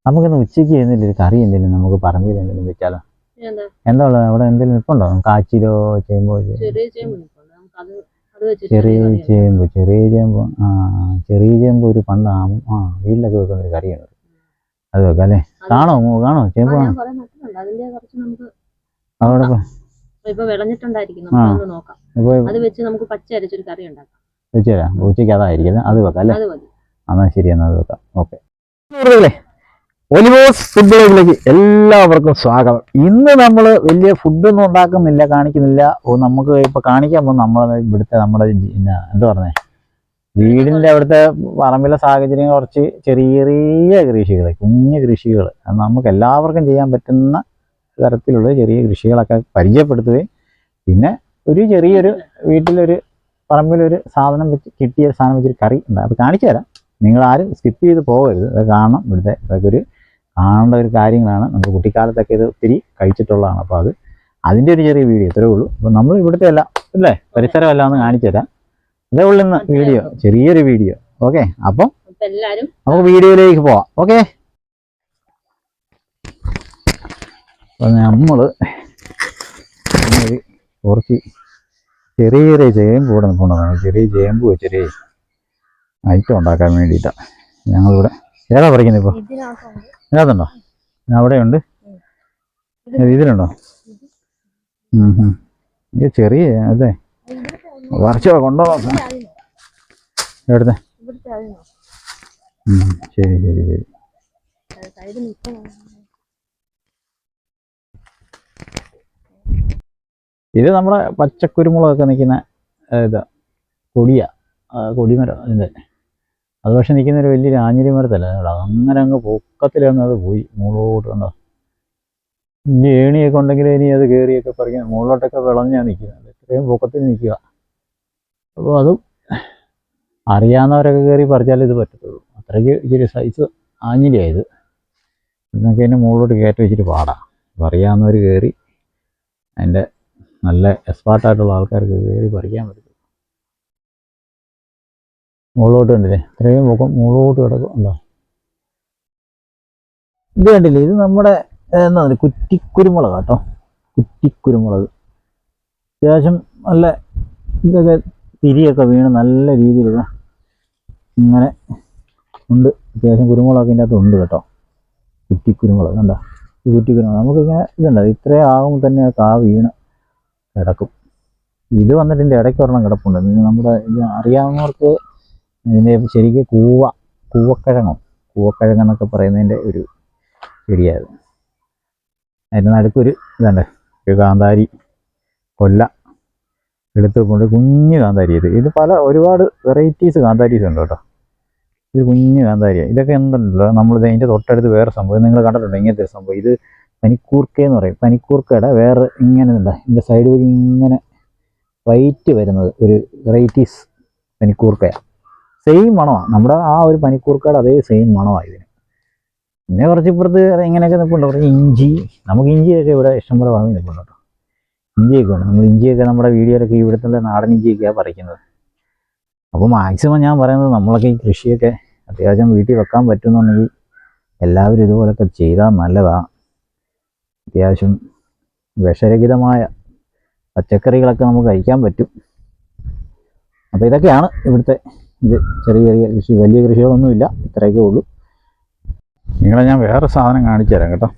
നമുക്കിന്ന് ഉച്ചയ്ക്ക് എന്തെങ്കിലും ഒരു കറി എന്തെങ്കിലും നമുക്ക് പറമ്പിൽ എന്തെങ്കിലും വെച്ചാലോ? എന്താ ഉള്ളത് അവിടെ? എന്തെങ്കിലും നിൽപ്പുണ്ടോ? കാച്ചിലോ ചേമ്പോ? ചെറിയ ചേമ്പ് ചെറിയ ചേമ്പ് ഒരു പണ്ട് വീട്ടിലൊക്കെ വെക്കുന്നൊരു കറിയാണ്. അത് വെക്കാം അല്ലേ? കാണോ ചേമ്പ് കാണോ? അതോടൊപ്പം വെച്ചുതരാം. ഉച്ചയ്ക്ക് അതായിരിക്കും. അത് വെക്കാം അല്ലേ? എന്നാൽ ശരി, എന്നാൽ അത് വെക്കാം. ഓക്കെ. ഒലിവോസ് ഫുഡ് ബ്ലോഗിലേക്ക് എല്ലാവർക്കും സ്വാഗതം. ഇന്ന് നമ്മൾ വലിയ ഫുഡൊന്നും ഉണ്ടാക്കുന്നില്ല, കാണിക്കുന്നില്ല. നമുക്ക് ഇപ്പോൾ കാണിക്കാൻ പോകുന്ന നമ്മുടെ എന്താ പറഞ്ഞേ, വീടിൻ്റെ അവിടുത്തെ പറമ്പിലെ സാഹചര്യം കുറച്ച് ചെറിയ കൃഷികൾ, കുഞ്ഞു കൃഷികൾ, നമുക്ക് എല്ലാവർക്കും ചെയ്യാൻ പറ്റുന്ന തരത്തിലുള്ള ചെറിയ കൃഷികളൊക്കെ പരിചയപ്പെടുത്തുകയും പിന്നെ ഒരു ചെറിയൊരു വീട്ടിലൊരു പറമ്പിലൊരു സാധനം വെച്ച് കിട്ടിയ സാധനം വെച്ചൊരു കറി ഉണ്ട്. അത് കാണിച്ചു തരാം. നിങ്ങളാരും സ്കിപ്പ് ചെയ്ത് പോകരുത്. അത് കാണണം. ഇവിടുത്തെ അതൊക്കെ ഒരു കാണേണ്ട ഒരു കാര്യങ്ങളാണ്. നമുക്ക് കുട്ടിക്കാലത്തൊക്കെ ഇത് ഒത്തിരി കഴിച്ചിട്ടുള്ളതാണ്. അപ്പോൾ അതിൻ്റെ ഒരു ചെറിയ വീഡിയോ ഇത്രേ ഉള്ളൂ. അപ്പോൾ നമ്മൾ ഇവിടുത്തെ എല്ലാം അല്ലേ പരിസരം എല്ലാം ഒന്ന് കാണിച്ചു തരാം. ഇതേ ഉള്ളുന്ന വീഡിയോ, ചെറിയൊരു വീഡിയോ. ഓക്കെ, അപ്പം നമുക്ക് വീഡിയോയിലേക്ക് പോവാം. ഓക്കെ, അപ്പോൾ നമ്മൾ കുറച്ച് ചെറിയ ചേമ്പ് കൂടെ നിൽക്കുന്നതാണ്. ചെറിയ ചേമ്പ് വെച്ചൊരു ഐറ്റം ഉണ്ടാക്കാൻ വേണ്ടിയിട്ടാണ് ഞങ്ങളിവിടെ. ഏതാ പറിക്കുന്നത് ഇപ്പോൾ? ഇതിനകത്തുണ്ടോ? അവിടെയുണ്ട്. ഇതിലുണ്ടോ? ഇത് ചെറിയ അതെ, പറിച്ചോ കൊണ്ടുപോകാം. എവിടുത്തെ? ശരി. ഇത് നമ്മുടെ പച്ചക്കുരുമുളകൊക്കെ നിൽക്കുന്ന ഇതാ, കൊടിമരം അതിൻ്റെ. അത് പക്ഷെ നിൽക്കുന്ന ഒരു വലിയൊരു ആഞ്ഞിലി മരത്തല്ല, അങ്ങനെ അങ്ങ് പൊക്കത്തിലങ്ങ് അത് പോയി മുകളിലോട്ട്. കണ്ടോ? ഇനി ഏണിയൊക്കെ ഉണ്ടെങ്കിൽ ഇനി അത് കയറിയൊക്കെ പറിക്കണം. മുകളിലോട്ടൊക്കെ വിളഞ്ഞാണ് നിൽക്കുന്നത്. ഇത്രയും പൊക്കത്തിൽ നിൽക്കുക. അപ്പോൾ അതും അറിയാവുന്നവരൊക്കെ കയറി പറിച്ചാലേ ഇത് പറ്റത്തുള്ളൂ. അത്രയ്ക്ക് ഇച്ചിരി സൈസ് ആഞ്ഞിലിയായത്. എന്നൊക്കെ അതിൻ്റെ മുകളിലോട്ട് കയറ്റി വെച്ചിട്ട് പാടാം. അപ്പോൾ അറിയാവുന്നവർ കയറി, അതിൻ്റെ നല്ല എക്സ്പേർട്ടായിട്ടുള്ള ആൾക്കാർക്ക് കയറി പറിക്കാൻ പറ്റും. മുകളിലോട്ട് കണ്ടില്ലേ? ഇത്രയും പൊക്കം മുകളിലോട്ട് കിടക്കും. ഉണ്ടോ? ഇത് കണ്ടില്ലേ? ഇത് നമ്മുടെ എന്താ കുറ്റിക്കുരുമുളക് കേട്ടോ. കുറ്റിക്കുരുമുളക് അത്യാവശ്യം നല്ല ഇതൊക്കെ തിരിയൊക്കെ വീണ് നല്ല രീതിയിൽ ഇങ്ങനെ ഉണ്ട്. അത്യാവശ്യം കുരുമുളകൊക്കെ ഇതിൻ്റെ അകത്ത് ഉണ്ട് കേട്ടോ. കുറ്റിക്കുരുമുളക് കണ്ടോ? ഈ കുറ്റിക്കുരുമുളക് നമുക്കിങ്ങനെ ഇതുണ്ട്. ഇത്രയും ആകുമ്പോൾ തന്നെ കാ വീണ് കിടക്കും. ഇത് വന്നിട്ട് ഇതിൻ്റെ ഇടയ്ക്ക് ഒരെണ്ണം കിടപ്പുണ്ട്. നമ്മുടെ ഇത് അറിയാവുന്നവർക്ക് ഇതിൻ്റെ ശരിക്കും കൂവക്കിഴങ്ങെന്നൊക്കെ പറയുന്നതിൻ്റെ ഒരു ചെടിയായത്. അതിൻ്റെ നടുക്കൊരു ഇതുണ്ട്, ഒരു കാന്താരി കൊല്ല എടുത്തുകൊണ്ട് കുഞ്ഞ് കാന്താരി. ഇത് ഒരുപാട് വെറൈറ്റീസ് കാന്താരീസ് ഉണ്ട് കേട്ടോ. ഇത് കുഞ്ഞ് കാന്താരിയാണ്. ഇതൊക്കെ എന്തുണ്ടല്ലോ, നമ്മളിത് അതിൻ്റെ തൊട്ടടുത്ത് വേറെ സംഭവം നിങ്ങൾ കണ്ടിട്ടുണ്ടോ? ഇങ്ങനത്തെ ഒരു സംഭവം, ഇത് പനിക്കൂർക്കയെന്ന് പറയും. പനിക്കൂർക്കയുടെ വേറെ ഇങ്ങനെ ഉണ്ട്, ഇതിൻ്റെ സൈഡ് വഴി ഇങ്ങനെ വൈറ്റ് വരുന്നത് ഒരു വെറൈറ്റീസ് പനിക്കൂർക്കയാണ്. സെയിം മണമാണ് നമ്മുടെ ആ ഒരു പനിക്കൂർക്കയുടെ അതേ സെയിം മണമാണ് ഇതിന്. പിന്നെ കുറച്ച് ഇപ്പുറത്ത് ഇങ്ങനെയൊക്കെ നിൽപ്പുണ്ട്. കുറച്ച് ഇഞ്ചി, നമുക്ക് ഇഞ്ചിയൊക്കെ ഇവിടെ ഇഷ്ടംപോലെ വാങ്ങി നിൽപ്പുണ്ട് കേട്ടോ. ഇഞ്ചിയൊക്കെ ഉണ്ട്. നമ്മൾ ഇഞ്ചിയൊക്കെ നമ്മുടെ വീഡിയോയിലൊക്കെ ഇവിടുത്തെ നാടൻ ഇഞ്ചിയൊക്കെയാണ് പറിക്കുന്നത്. അപ്പോൾ മാക്സിമം ഞാൻ പറയുന്നത്, നമ്മളൊക്കെ ഈ കൃഷിയൊക്കെ അത്യാവശ്യം വീട്ടിൽ വെക്കാൻ പറ്റുന്നുണ്ടെങ്കിൽ എല്ലാവരും ഇതുപോലൊക്കെ ചെയ്താൽ നല്ലതാണ്. അത്യാവശ്യം വിഷരഹിതമായ പച്ചക്കറികളൊക്കെ നമുക്ക് കഴിക്കാൻ പറ്റും. അപ്പോൾ ഇതൊക്കെയാണ് ഇവിടുത്തെ ഇത്. ചെറിയ കൃഷി, വലിയ കൃഷികളൊന്നുമില്ല, ഇത്രയൊക്കെ ഉള്ളൂ. നിങ്ങളെ ഞാൻ വേറെ സാധനം കാണിച്ചു തരാം കേട്ടോ.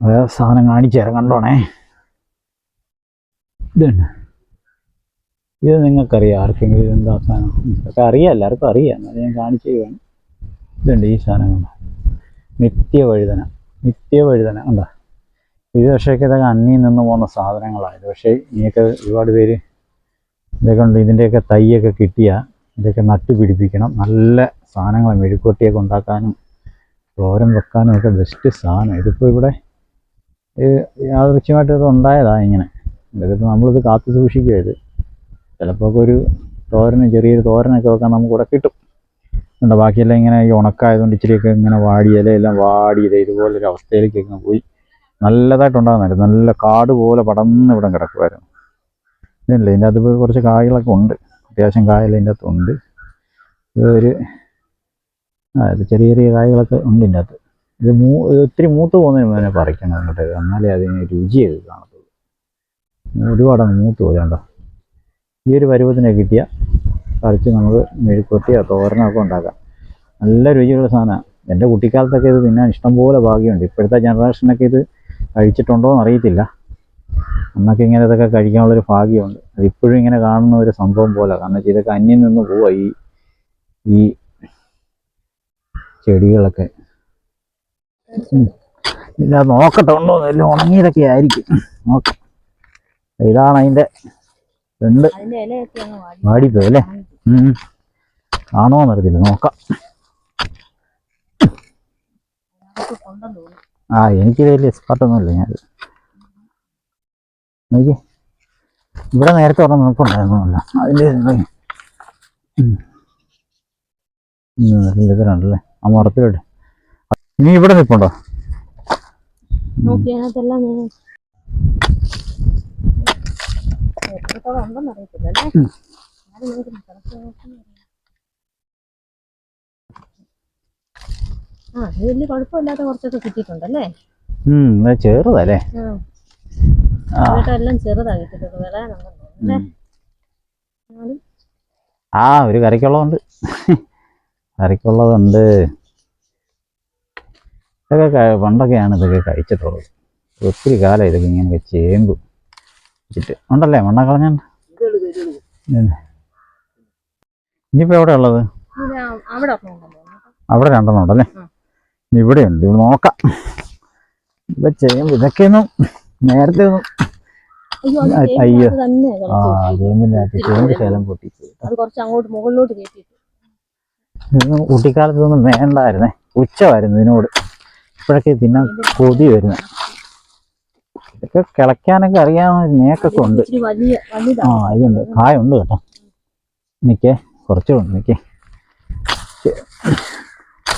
വേറെ സാധനം കാണിച്ചു തരാം, കണ്ടോണേ. ഇതുണ്ട്. ഇത് നിങ്ങൾക്കറിയാം ആർക്കെങ്കിലും? ഇതെന്താ സാധനം? ഇതൊക്കെ അറിയാം, എല്ലാവർക്കും അറിയാം. എന്നാലും ഞാൻ കാണിച്ചു തരുവാണ്. ഇതുണ്ട്, ഈ സാധനം കണ്ടോ? നിത്യവഴുതന ഉണ്ടോ? ഇത് പക്ഷേയൊക്കെ ഇതൊക്കെ അന്യം നിന്ന് പോകുന്ന സാധനങ്ങളാണ്. പക്ഷേ ഇനിയൊക്കെ ഒരുപാട് പേര് ഇതൊക്കെ ഉണ്ട്. ഇതിൻ്റെയൊക്കെ തൈയൊക്കെ കിട്ടിയാൽ ഇതൊക്കെ നട്ടു പിടിപ്പിക്കണം. നല്ല സാധനങ്ങൾ, മെഴുക്കുവരട്ടിയൊക്കെ ഉണ്ടാക്കാനും തോരൻ വെക്കാനും ഒക്കെ ബെസ്റ്റ് സാധനം. ഇതിപ്പോൾ ഇവിടെ യാദൃശ്യമായിട്ട് ഇത് ഉണ്ടായതാണ് ഇങ്ങനെ. ഇതിപ്പോൾ നമ്മളിത് കാത്തു സൂക്ഷിക്കുക. ഇത് ചിലപ്പോൾ ഒരു ചെറിയൊരു തോരനൊക്കെ വെക്കാൻ നമുക്കിവിടെ കിട്ടും. ഉണ്ട്. ബാക്കിയെല്ലാം ഇങ്ങനെ ഈ ഉണക്കായതുകൊണ്ട് ഇച്ചിരിയൊക്കെ ഇങ്ങനെ ഇലയെല്ലാം വാടിയത് ഇതുപോലൊരു അവസ്ഥയിലേക്കൊക്കെ പോയി നല്ലതായിട്ടുണ്ടാകുന്നായിരുന്നു. നല്ല കാട് പോലെ പടന്ന് ഇവിടെ കിടക്കുമായിരുന്നു. ഇതല്ലേ, ഇതിൻ്റെ അകത്ത് കുറച്ച് കായകളൊക്കെ ഉണ്ട്. അത്യാവശ്യം കായൽ ഇതിൻ്റെ അകത്തുണ്ട്. ഇതൊരു അതായത് ചെറിയ ചെറിയ കായ്കളൊക്കെ ഉണ്ട് ഇതിൻ്റെ അകത്ത്. ഇത് ഒത്തിരി മൂത്ത് പോകുന്നതിന് മുന്നേ പറിക്കണം അങ്ങോട്ട്, എന്നാലേ അതിന് രുചിയത് കാണത്തുള്ളൂ. ഒരുപാടങ്ങ് മൂത്ത് പോകും. കണ്ടോ, ഈ ഒരു പരുവത്തിനെ കിട്ടിയാൽ പറിച്ച് നമുക്ക് മെഴുക്കുവരട്ടിയോ തോരനോ ഒക്കെ ഉണ്ടാക്കാം. നല്ല രുചിയുള്ള സാധനമാണ്. എൻ്റെ കുട്ടിക്കാലത്തൊക്കെ ഇത് തിന്നാൻ ഇഷ്ടംപോലെ ഭാഗ്യമുണ്ട്. ഇപ്പോഴത്തെ ജനറേഷനൊക്കെ ഇത് കഴിച്ചിട്ടുണ്ടോ എന്ന് അറിയത്തില്ല. അന്നൊക്കെ ഇങ്ങനെ ഇതൊക്കെ കഴിക്കാനുള്ളൊരു ഭാഗ്യമുണ്ട്. അതിപ്പോഴും ഇങ്ങനെ കാണുന്ന ഒരു സംഭവം പോലെ, കാരണം വെച്ചാൽ ഇതൊക്കെ അന്യം നിന്ന് പോവുക ഈ ചെടികളൊക്കെ. ഇല്ല, നോക്കട്ടെ ഉണ്ടോ, എല്ലാം ഉണങ്ങിയതൊക്കെ ആയിരിക്കും. നോക്കാം. ഇതാണ് അതിൻ്റെ രണ്ട് വാടിപ്പോയി അല്ലേ? ആണോന്ന് അറിയത്തില്ല, നോക്കാം. എനിക്ക് വലിയ എക്സ്പെർട്ടൊന്നുമില്ല. ഞാൻ നോക്കി ഇവിടെ നേരത്തെ ഒരെണ്ണം നോക്കുന്നുണ്ടായിരുന്നല്ല, അതിൻ്റെ ഇതിലുണ്ടല്ലേ ആ മുറത്തിലോട്ട്. നീ ഇവിടെ നിൽപ്പുണ്ടോ? വലിയ കുഴപ്പമില്ലാത്ത കുറച്ചൊക്കെ കിട്ടിയിട്ടുണ്ടല്ലേ? ചെറുതല്ലേ? എല്ലാം ചെറുതാ കിട്ടിയിട്ടുള്ളൂ. വിളയാനുണ്ടല്ലോ. ഒരു കറിക്കുള്ളതുണ്ട്. കറിക്കുള്ളതുണ്ട്. ഇതൊക്കെ പണ്ടൊക്കെയാണ് ഇതൊക്കെ കഴിച്ചിട്ടുള്ളത്. ഒത്തിരി കാലം ഇതൊക്കെ ഇങ്ങനെ ചേമ്പ് വെച്ചിട്ട് ഉണ്ടല്ലേ, മണ്ണ കളഞ്ഞുണ്ട്. ഇനിയിപ്പോൾ എവിടെ ഉള്ളത്? അവിടെ രണ്ടെണ്ണം ഉണ്ടല്ലേ? ഇവിടെ ഉണ്ട്. ഇവിടെ നോക്കാം. ഇപ്പം ചേമ്പ് ഇതൊക്കെയൊന്നും നേരത്തെ ഒന്നും അയ്യോ ചേമ്പിനകത്ത് ചേമ്പ് ശേലം പൊട്ടിപ്പോയി. കുട്ടിക്കാലത്തൊന്നും വേണ്ടായിരുന്നേ, ഉച്ചമായിരുന്നു ഇതിനോട്. ഇപ്പോഴൊക്കെ തിന്നാൻ കൊതി വരുന്നത്. ഇതൊക്കെ കിളയ്ക്കാനൊക്കെ അറിയാവുന്ന നേക്കൊക്കെ ഉണ്ട്. ഇതുണ്ട്, കായുണ്ട് കേട്ടോ. നിൽക്കേ, കുറച്ചുണ്ട്. നിൽക്കേ,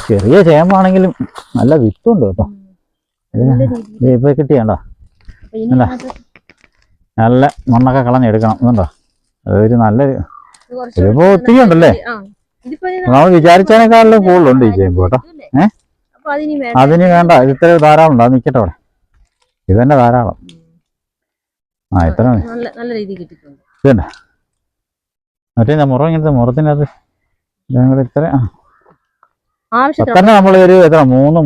ചെറിയ ചേമ്പാണെങ്കിലും നല്ല വിത്തുണ്ട് കേട്ടോ. ഇപ്പൊ കിട്ടിയണ്ടോ? അല്ല, നല്ല മണ്ണൊക്കെ കളഞ്ഞെടുക്കണം. ഇതുണ്ടോ, അതൊരു നല്ലൊരു ഇതിപ്പോ ഒത്തിരി ഉണ്ടല്ലേ? നമ്മൾ വിചാരിച്ചതിനേക്കാളും കൂടുതലുണ്ട് ഈ ചേമ്പ് കേട്ടോ. അതിന് വേണ്ട, ഇത്ര ധാരാളം ഉണ്ട്. അത് നിൽക്കട്ടെ അവിടെ. ഇത് തന്നെ ധാരാളം. ഇത്ര ഇതന്നെ. മറ്റേ മുറം ഇങ്ങനത്തെ മുറത്തിനകത്ത് ഇത്ര തന്നെ നമ്മൾ ഒരു എത്ര മൂന്ന്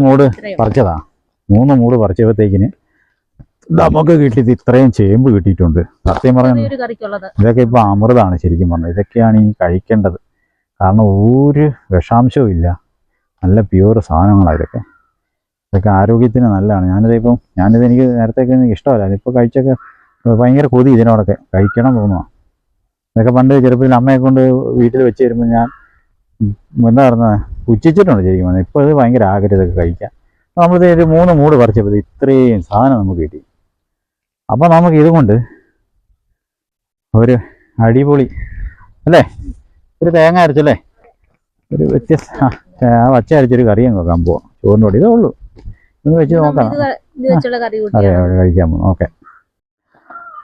മൂട് പറിച്ചതാ. 3 മൂട് പറിച്ചപ്പോഴത്തേക്കിന് നമുക്ക് കിട്ടിയത് ഇത്രയും ചേമ്പ് കിട്ടിയിട്ടുണ്ട്. സത്യം പറഞ്ഞാൽ ഇതൊക്കെ ഇപ്പൊ അമൃതാണ് ശരിക്കും പറഞ്ഞത്. ഇതൊക്കെയാണ് ഈ കഴിക്കേണ്ടത്. കാരണം ഒരു വിഷാംശവും ഇല്ല. നല്ല പ്യൂർ സാധനങ്ങളാണ് ഇതൊക്കെ. ഇതൊക്കെ ആരോഗ്യത്തിന് നല്ലതാണ്. ഞാനിത് എനിക്ക് നേരത്തേക്ക് എനിക്ക് ഇഷ്ടമല്ല. ഇപ്പോൾ കഴിച്ചൊക്കെ ഭയങ്കര കൊതി ഇതിനോടൊക്കെ കഴിക്കണം തോന്നുക. ഇതൊക്കെ പണ്ട് ചെറുപ്പത്തിൽ അമ്മയെ കൊണ്ട് വീട്ടിൽ വെച്ച് തരുമ്പോൾ ഞാൻ എന്താ പറയുന്നത് പുച്ഛിച്ചിട്ടുണ്ട് ശരിക്കും പറഞ്ഞാൽ. ഇപ്പോൾ ഇത് ഭയങ്കര ആഗ്രഹം ഇതൊക്കെ കഴിക്കാൻ. നമ്മളിത് ഒരു 3 മൂട് പറിച്ചപ്പോൾ ഇത്രയും സാധനം നമുക്ക് കിട്ടി. അപ്പോൾ നമുക്ക് ഇതുകൊണ്ട് ഒരു അടിപൊളി അല്ലേ, ഒരു തേങ്ങ അരച്ചല്ലേ, ഒരു വ്യത്യസ്ത പച്ച അരച്ചൊരു കറിയും വെക്കാൻ പോവാം. ചോറിൻ്റെ കൂടെ ഇതേ ഉള്ളൂ. ഇന്ന് വെച്ച് നോക്കാം. അറിയാം, കഴിക്കാൻ പോകും. ഓക്കെ.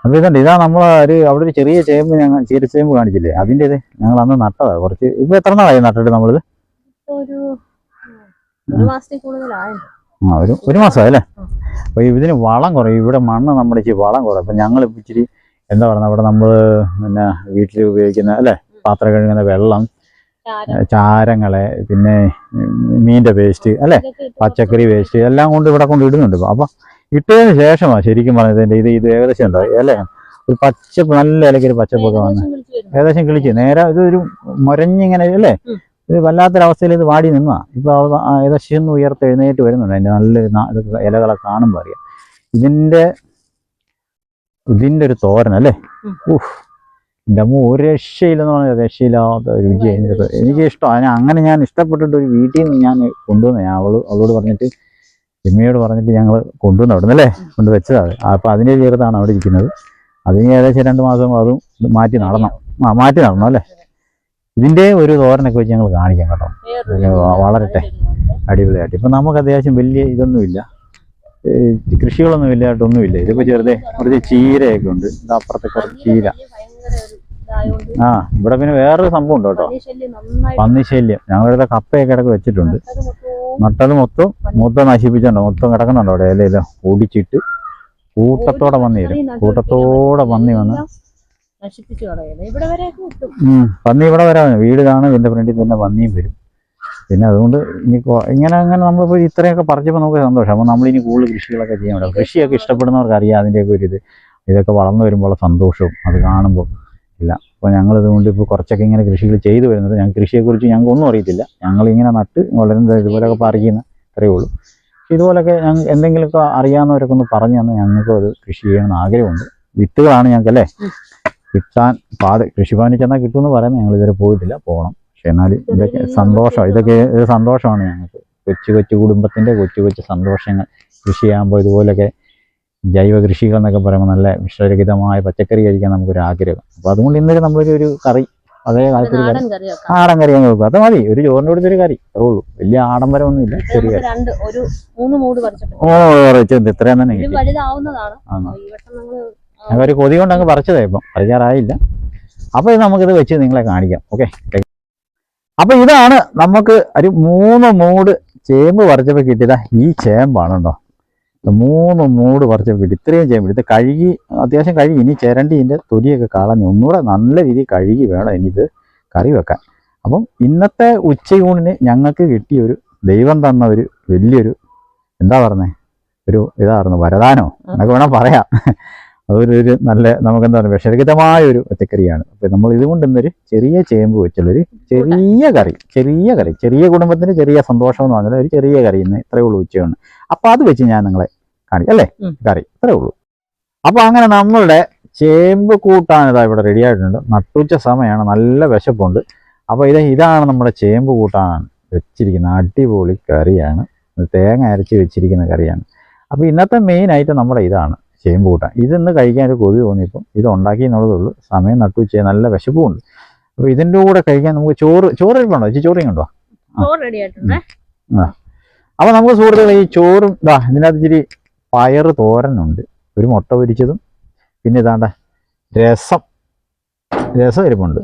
അപ്പോൾ ഇതുണ്ട്, ഇതാ നമ്മൾ അവിടെ ഒരു ചെറിയ ചേമ്പ്, ഞങ്ങൾ ചീരച്ചേമ്പ് കാണിച്ചില്ലേ, അതിൻ്റെ ഇത് ഞങ്ങൾ അന്ന് നട്ടതാണ് കുറച്ച്. ഇപ്പോൾ എത്ര നാളായി നട്ടിട്ട് നമ്മളിത്? ഒരു മാസമായി അല്ലേ? അപ്പോൾ ഇതിന് വളം കുറയും. ഇവിടെ മണ്ണ് നമ്മുടെ ഇച്ചിരി വളം കുറയും. അപ്പം ഞങ്ങൾ ഇച്ചിരി എന്താ പറയുക, അവിടെ നമ്മൾ പിന്നെ വീട്ടിൽ ഉപയോഗിക്കുന്ന അല്ലേ, പാത്രം കഴുകുന്ന വെള്ളം, ചാരങ്ങളെ, പിന്നെ മീൻ്റെ വേസ്റ്റ് അല്ലേ, പച്ചക്കറി വേസ്റ്റ് എല്ലാം കൊണ്ട് ഇവിടെ കൊണ്ട് ഇടുന്നുണ്ട്. അപ്പം ഇട്ടതിന് ശേഷമാണ് ശരിക്കും പറഞ്ഞത് ഇത് ഏകദേശം ഉണ്ടോ അല്ലേ, ഒരു പച്ചപ്പ്, നല്ല ഇലയ്ക്ക് ഒരു പച്ചപ്പൊക്കെ വന്ന് ഏകദേശം കിളിച്ച് നേരെ ഇതൊരു മുരഞ്ഞിങ്ങനെ അല്ലേ, ഇത് വല്ലാത്തൊരവസ്ഥയിൽ ഇത് വാടി നിന്നതാണ്. ഇപ്പോൾ ഏകദേശം എഴുന്നേറ്റ് വരുന്നുണ്ട്. അതിൻ്റെ നല്ല ഇലകളൊക്കെ കാണുമ്പോൾ അറിയാം. ഇതിൻ്റെ ഒരു തോരൻ അല്ലേ, എൻ്റെ അമ്മ ഒരു രക്ഷയില്ലെന്ന് പറഞ്ഞാൽ രക്ഷയില്ലാത്ത രുചി. എനിക്ക് ഇഷ്ടമാണ്. അങ്ങനെ ഞാൻ ഇഷ്ടപ്പെട്ടിട്ട് ഒരു വീട്ടിൽ നിന്ന് ഞാൻ കൊണ്ടുവന്നത്. ഞാൻ അവളോട് പറഞ്ഞിട്ട്, എമ്മയോട് പറഞ്ഞിട്ട് ഞങ്ങൾ കൊണ്ടുവന്നു അവിടെ നിന്നല്ലേ, കൊണ്ട് വെച്ചതാണ്. അപ്പോൾ അതിൻ്റെ ചേർത്താണ് അവിടെ ഇരിക്കുന്നത്. അതിന് ഏകദേശം 2 മാസം അതും മാറ്റി നടണം അല്ലേ. ഇതിൻ്റെ ഒരു തോരനൊക്കെ വെച്ച് ഞങ്ങൾ കാണിക്കാം കേട്ടോ, വളരട്ടെ അടിപൊളിയായിട്ട്. ഇപ്പം നമുക്ക് അത്യാവശ്യം വലിയ ഇതൊന്നുമില്ല, കൃഷികളൊന്നും ഇല്ലായിട്ടൊന്നുമില്ല. ഇതിപ്പോൾ ചെറുതെ കുറച്ച് ചീരയൊക്കെ ഉണ്ട്. ഇത് അപ്പുറത്തെ കുറച്ച് ചീര ഇതായോണ്ട് ആ ഇവിടെ പിന്നെ വേറൊരു സംഭവം ഉണ്ട് കേട്ടോ, പന്നിശല്യം നന്നായിട്ട് പന്നിശല്യം. ഞങ്ങളിവിടെ കപ്പയൊക്കെ ഇടയ്ക്ക് വെച്ചിട്ടുണ്ട്. നട്ടത് മൊത്തവും നട്ടത് മൊത്തം നശിപ്പിച്ചിട്ടുണ്ട്, മൊത്തം കിടക്കുന്നുണ്ട് അവിടെ ഇലയിലും ഓടിച്ചിട്ട് കൂട്ടത്തോടെ പന്നി വരും, കൂട്ടത്തോടെ പന്നി വന്ന് നശിപ്പിച്ചു കളയുന്നത്. ഇവിടെ വരെയൊക്കെ കിട്ടും. പന്നി ഇവിടെ വരാൻ വീട് കാണും, ഇതിന്റെ ഫ്രണ്ടിൽ തന്നെ പന്നിയും വരും. പിന്നെ അതുകൊണ്ട് ഇനി ഇങ്ങനെ നമ്മളിപ്പോൾ ഇത്രയൊക്കെ പറിച്ചപ്പോൾ നമുക്ക് സന്തോഷം. അപ്പോൾ നമ്മളിനി കൂടുതൽ കൃഷികളൊക്കെ ചെയ്യാൻ പറ്റും. കൃഷിയൊക്കെ ഇഷ്ടപ്പെടുന്നവർക്ക് അറിയാം അതിൻ്റെയൊക്കെ ഒരു ഇതൊക്കെ വളർന്നു വരുമ്പോൾ സന്തോഷവും അത് കാണുമ്പോൾ ഇല്ല. അപ്പോൾ ഞങ്ങളിതുകൊണ്ട് ഇപ്പോൾ കുറച്ചൊക്കെ ഇങ്ങനെ കൃഷികൾ ചെയ്തു വരുന്നത്. ഞങ്ങൾക്ക് കൃഷിയെക്കുറിച്ച് ഞങ്ങൾക്ക് ഒന്നും അറിയത്തില്ല, ഞങ്ങളിങ്ങനെ നട്ട് വളരുന്നത് ഇതുപോലെയൊക്കെ പറിക്കുന്ന അത്രയേ ഉള്ളൂ. ഇതുപോലൊക്കെ ഞങ്ങൾ എന്തെങ്കിലുമൊക്കെ അറിയാവുന്നവരൊക്കെ ഒന്ന് പറഞ്ഞു തന്നാൽ ഞങ്ങൾക്കും അത് കൃഷി ചെയ്യണമെന്ന് ആഗ്രഹമുണ്ട്. വിത്തുകളാണ് ഞങ്ങൾക്ക് അല്ലേ കിട്ടാൻ പാട്. കൃഷിഭവനിൽ ചെന്നാൽ കിട്ടുമെന്ന് പറയുന്നത്, ഞങ്ങൾ ഇതുവരെ പോയിട്ടില്ല, പോകണം. പക്ഷെ എന്നാലും ഇതൊക്കെ സന്തോഷം, ഇതൊക്കെ ഒരു സന്തോഷമാണ് ഞങ്ങൾക്ക്. കൊച്ചു കുടുംബത്തിൻ്റെ കൊച്ചു സന്തോഷങ്ങൾ. കൃഷി ചെയ്യുമ്പോൾ ഇതുപോലൊക്കെ ജൈവ കൃഷികൾ എന്നൊക്കെ പറയുമ്പോൾ നല്ല വിഷരഹിതമായ പച്ചക്കറി കഴിക്കാൻ നമുക്കൊരു ആഗ്രഹം. അപ്പോൾ അതുകൊണ്ട് ഇന്നലെ നമ്മളൊരു കറി, അതേ കാലത്ത് ഒരു കറി, നാടൻ കറി അങ്ങ് വെക്കും. അത് മതി, ഒരു ചോറിൻ്റെ കൂടെ ഒരു കറി അത്രേ ഉള്ളൂ. വലിയ ആഡംബരമൊന്നും ഇല്ല, ചെറിയ ഒരു 3 മൂട് പറിച്ചിട്ടുണ്ട്. ഇത്രയും തന്നെ കിട്ടി. ഞങ്ങൾ ഒരു കൊതി കൊണ്ട് അങ്ങ് പറിച്ചതേ, ഇപ്പം പറിക്കാറായില്ല. അപ്പോൾ ഇത് നമുക്കിത് വെച്ച് നിങ്ങളെ കാണിക്കാം. ഓക്കെ, അപ്പോൾ ഇതാണ് നമുക്ക് ഒരു 3 മൂട് ചേമ്പ് പറിച്ചപ്പോൾ കിട്ടിയതാ. ഈ ചേമ്പാണ് കേട്ടോ, 3 മൂട് പറിച്ചപ്പോൾ കിട്ടി. ഇത്രയും ചേമ്പ് ഇത് കഴുകി, അത്യാവശ്യം കഴുകി, ഇനി ചിരണ്ടി ഇതിൻ്റെ തൊലിയൊക്കെ കളഞ്ഞ് ഒന്നുകൂടെ നല്ല രീതിയിൽ കഴുകി വേണം ഇനി ഇത് കറി വെക്കാൻ. അപ്പം ഇന്നത്തെ ഉച്ചയൂണിന് ഞങ്ങൾക്ക് കിട്ടിയൊരു ദൈവം തന്ന ഒരു വലിയൊരു എന്താ പറഞ്ഞേ, ഒരു ഇതായിരുന്നു, വരദാനോ എന്നൊക്കെ വേണം പറയാം. അതൊരു നല്ല നമുക്കെന്താ പറയുക വിഷരഹിതമായ ഒരു പച്ചക്കറിയാണ്. അപ്പോൾ നമ്മൾ ഇതുകൊണ്ട് ഇന്നൊരു ചെറിയ ചേമ്പ് വെച്ചുള്ളൊരു ചെറിയ കറി, ചെറിയ കുടുംബത്തിന് ചെറിയ സന്തോഷം എന്ന് പറഞ്ഞാൽ ഒരു ചെറിയ കറി ഇന്ന് ഇത്രയേ ഉള്ളൂ ഉച്ചയാണ്. അപ്പോൾ അത് വെച്ച് ഞാൻ നിങ്ങളെ കാണിക്കാം അല്ലേ, കറി ഇത്രയേ ഉള്ളൂ. അപ്പോൾ അങ്ങനെ നമ്മളുടെ ചേമ്പ് കൂട്ടാൻ ഇതാ ഇവിടെ റെഡി ആയിട്ടുണ്ട്. നട്ടുച്ച സമയമാണ്, നല്ല വിശപ്പുണ്ട്. അപ്പോൾ ഇതാണ് നമ്മുടെ ചേമ്പ് കൂട്ടാൻ വെച്ചിരിക്കുന്ന അടിപൊളി കറിയാണ്, തേങ്ങ അരച്ച് വെച്ചിരിക്കുന്ന കറിയാണ്. അപ്പോൾ ഇന്നത്തെ മെയിനായിട്ട് നമ്മുടെ ഇതാണ് ചേമ്പ് കൂട്ടാൻ. ഇതൊന്ന് കഴിക്കാൻ ഒരു കൊതി തോന്നിയപ്പം ഇത് ഉണ്ടാക്കി എന്നുള്ളതേ ഉള്ളൂ. സമയം നട്ടുച്ച നല്ല വിശപ്പുമുണ്ട്. അപ്പോൾ ഇതിൻ്റെ കൂടെ കഴിക്കാൻ നമുക്ക് ചോറ് ഇരിപ്പുണ്ടോ? ചോറ് കണ്ടോ? അപ്പോൾ നമുക്ക് സുഹൃത്തുക്കളെ ഈ ചോറും ഇതിനകത്ത് ഇച്ചിരി പയറ് തോരനുണ്ട്, ഒരു മുട്ട പൊരിച്ചതും, പിന്നെ ഇതാണ്ട രസം ഇരിപ്പുണ്ട്.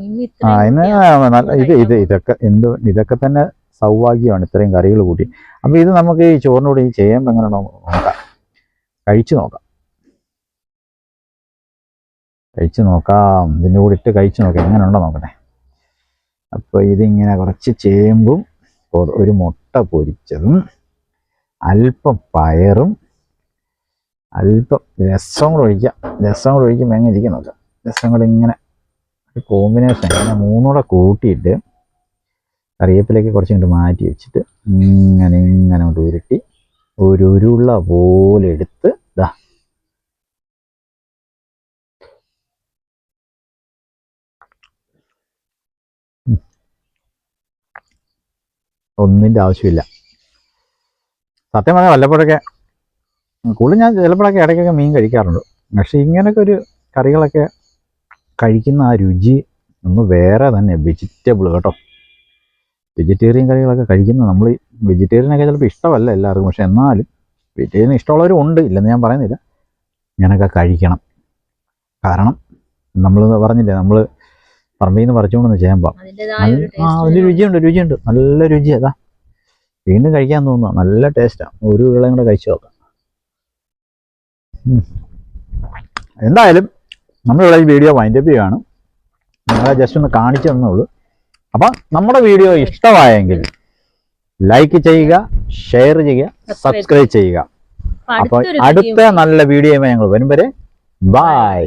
ഇതൊക്കെ തന്നെ സൗഭാഗ്യമാണ്, ഇത്രയും കറികൾ കൂട്ടി. അപ്പോൾ ഇത് നമുക്ക് ഈ ചോറിനോട് ഈ ചേമ്പ് എങ്ങനെ നോക്കാം, കഴിച്ചു നോക്കാം. ഇതിൻ്റെ കൂടെ ഇട്ട് കഴിച്ചു നോക്കാം എങ്ങനെ ഉണ്ടോ നോക്കട്ടെ. അപ്പോൾ ഇതിങ്ങനെ കുറച്ച് ചേമ്പും ഒരു മുട്ട പൊരിച്ചതും അല്പം പയറും അല്പം രസം കൂടെ ഒഴിക്കുമ്പോൾ എങ്ങനെ ഇരിക്കും നോക്കാം. രസം കൂടെ ഇങ്ങനെ ഒരു കോമ്പിനേഷൻ ഇങ്ങനെ മൂന്നൂടെ കൂട്ടിയിട്ട് കറിവേപ്പിലേക്ക് കുറച്ചും കൂടി മാറ്റി വെച്ചിട്ട് ഇങ്ങനെ കൊണ്ട് ഉരുട്ടി ഒരു ഉരുള പോലെ എടുത്ത് ഒന്നിൻ്റെ ആവശ്യമില്ല. സത്യം പറഞ്ഞാൽ വല്ലപ്പോഴൊക്കെ കൂടുതൽ ഞാൻ ചിലപ്പോഴൊക്കെ ഇടയ്ക്കൊക്കെ മീൻ കഴിക്കാറുണ്ട്. പക്ഷേ ഇങ്ങനെയൊക്കെ ഒരു കറികളൊക്കെ കഴിക്കുന്ന ആ രുചി ഒന്ന് വേറെ തന്നെ. വെജിറ്റബിൾ കേട്ടോ, വെജിറ്റേറിയൻ കറികളൊക്കെ കഴിക്കുന്നത് നമ്മൾ വെജിറ്റേറിയനൊക്കെ ചിലപ്പോൾ ഇഷ്ടമല്ല എല്ലാവർക്കും, പക്ഷെ എന്നാലും വെജിറ്റേറിയൻ ഇഷ്ടമുള്ളവരും ഉണ്ട്, ഇല്ലെന്ന് ഞാൻ പറയുന്നില്ല. ഇങ്ങനെയൊക്കെ കഴിക്കണം. കാരണം നമ്മൾ പറഞ്ഞില്ലേ, നമ്മൾ പറമ്പിൽ നിന്ന് പറിച്ചുകൊണ്ടെന്ന് ചേമ്പാം, അതിന് രുചിയുണ്ട്, നല്ല രുചി. അതാ വീണ്ടും കഴിക്കാൻ തോന്നുക, നല്ല ടേസ്റ്റാണ്. ഒരു വിളയും കൂടെ കഴിച്ചു നോക്കാം. എന്തായാലും നമ്മളിവിടെ ഈ വീഡിയോ വൈൻഡപ്പ് ചെയ്യുകയാണ്, നിങ്ങളെ ജസ്റ്റ് ഒന്ന് കാണിച്ചു തന്നുള്ളൂ. അപ്പം നമ്മുടെ വീഡിയോ ഇഷ്ടമായെങ്കിൽ ലൈക്ക് ചെയ്യുക, ഷെയർ ചെയ്യുക, സബ്സ്ക്രൈബ് ചെയ്യുക. അപ്പോൾ അടുത്ത നല്ല വീഡിയോയുമായി ഞങ്ങൾ വരും വരെ ബൈ.